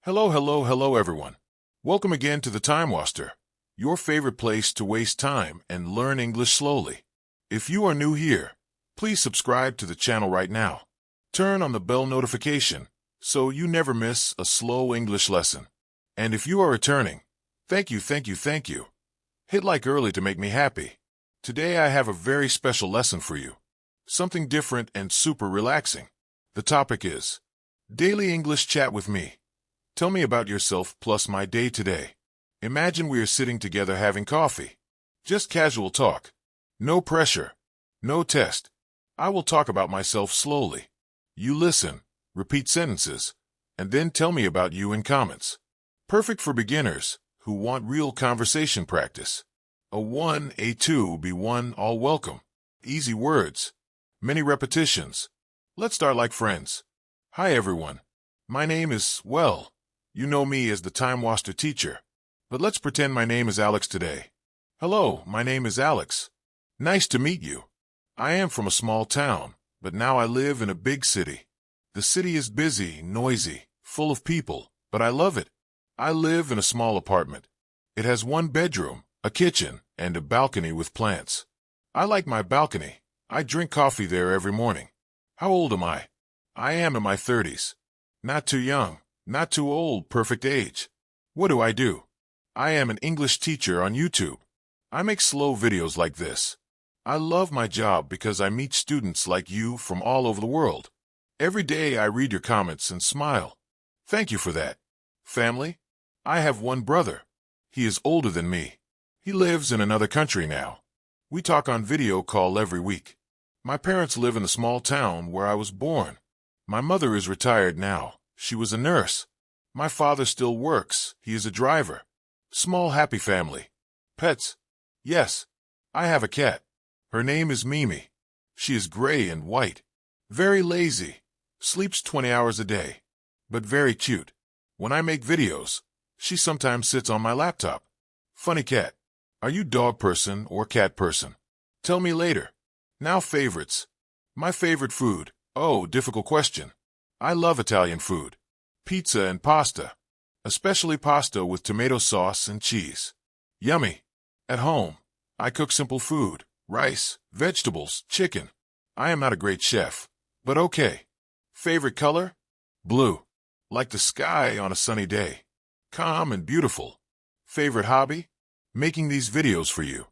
Hello everyone. Welcome again to the Timewaster, your favorite place to waste time and learn English slowly. If you are new here, please subscribe to the channel right now. Turn on the bell notification so you never miss a slow English lesson. And if you are returning, thank you. Hit like early to make me happy. Today I have a very special lesson for you. Something different and super relaxing. The topic is Daily English Chat with me. Tell me about yourself plus my day today. Imagine we are sitting together having coffee. Just casual talk. No pressure. No test. I will talk about myself slowly. You listen, repeat sentences, and then tell me about you in comments. Perfect for beginners who want real conversation practice. A 1, a 2, B1, all welcome. Easy words. Many repetitions. Let's start like friends. Hi everyone. My name is, well, you know me as the Timewaster teacher. But let's pretend my name is Alex today. Hello, my name is Alex. Nice to meet you. I am from a small town, but now I live in a big city. The city is busy, noisy, full of people, but I love it. I live in a small apartment. It has one bedroom, a kitchen, and a balcony with plants. I like my balcony. I drink coffee there every morning. How old am I? I am in my 30s. Not too young, not too old, perfect age. What do? I am an English teacher on YouTube. I make slow videos like this. I love my job because I meet students like you from all over the world. Every day I read your comments and smile. Thank you for that. Family? I have one brother. He is older than me. He lives in another country now. We talk on video call every week. My parents live in the small town where I was born. My mother is retired now. She was a nurse. My father still works. He is a driver. Small happy family. Pets? Yes. I have a cat. Her name is Mimi. She is gray and white. Very lazy. Sleeps 20 hours a day. But very cute. When I make videos, she sometimes sits on my laptop. Funny cat. Are you dog person or cat person? Tell me later. Now favorites. My favorite food. Oh, difficult question. I love Italian food. Pizza and pasta. Especially pasta with tomato sauce and cheese. Yummy. At home, I cook simple food. Rice, vegetables, chicken. I am not a great chef, but okay. Favorite color? Blue. Like the sky on a sunny day. Calm and beautiful. Favorite hobby? Making these videos for you.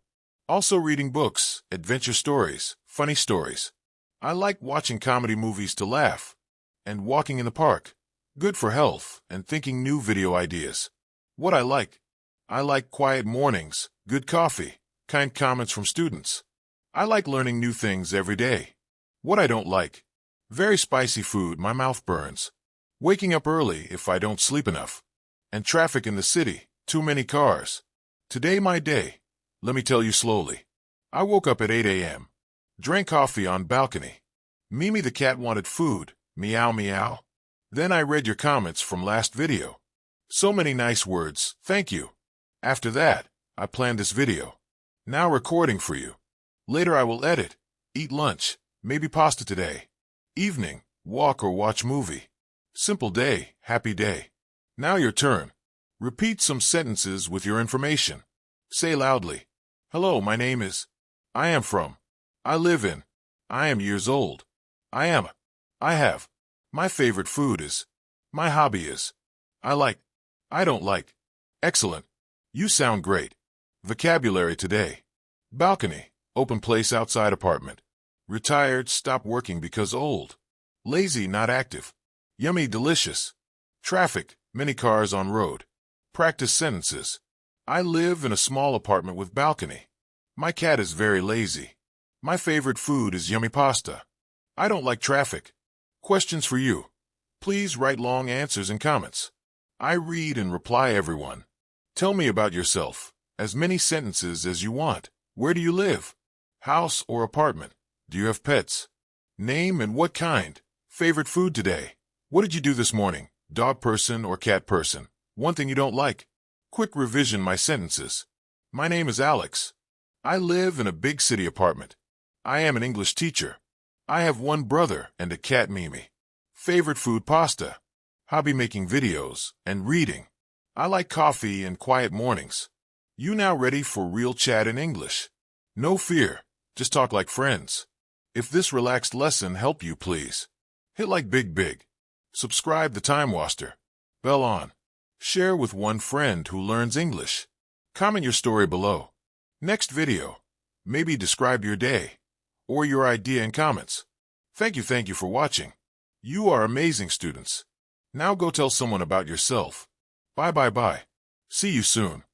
Also reading books, adventure stories, funny stories. I like watching comedy movies to laugh. And walking in the park. Good for health and thinking new video ideas. What I like quiet mornings, good coffee, kind comments from students. I like learning new things every day. What I don't like? Very spicy food, my mouth burns. Waking up early if I don't sleep enough. And traffic in the city, too many cars. Today my day. Let me tell you slowly. I woke up at 8 a.m. Drank coffee on balcony. Mimi the cat wanted food. Meow meow. Then I read your comments from last video. So many nice words, thank you. After that, I planned this video. Now recording for you. Later I will edit, eat lunch, maybe pasta today. Evening, walk or watch movie. Simple day, happy day. Now your turn. Repeat some sentences with your information. Say loudly. Hello, my name is. I am from. I live in. I am years old. I am. I have. My favorite food is. My hobby is. I like. I don't like. Excellent. You sound great. Vocabulary today. Balcony, open place outside apartment. Retired, stop working because old. Lazy, not active. Yummy, delicious. Traffic, many cars on road. Practice sentences. I live in a small apartment with balcony. My cat is very lazy. My favorite food is yummy pasta. I don't like traffic. Questions for you. Please write long answers in comments. I read and reply everyone. Tell me about yourself. As many sentences as you want. Where do you live? House or apartment? Do you have pets? Name and what kind? Favorite food today? What did you do this morning? Dog person or cat person? One thing you don't like? Quick revision my sentences. My name is Alex. I live in a big city apartment. I am an English teacher. I have one brother and a cat Mimi. Favorite food pasta. hobby making videos, and reading. I like coffee and quiet mornings. You now ready for real chat in English? No fear, just talk like friends. If this relaxed lesson helped you, please hit like big. Subscribe the Timewaster. Bell on. Share with one friend who learns English. Comment your story below. Next video, maybe describe your day or your idea in comments. Thank you for watching. You are amazing students. Now go tell someone about yourself. Bye. See you soon.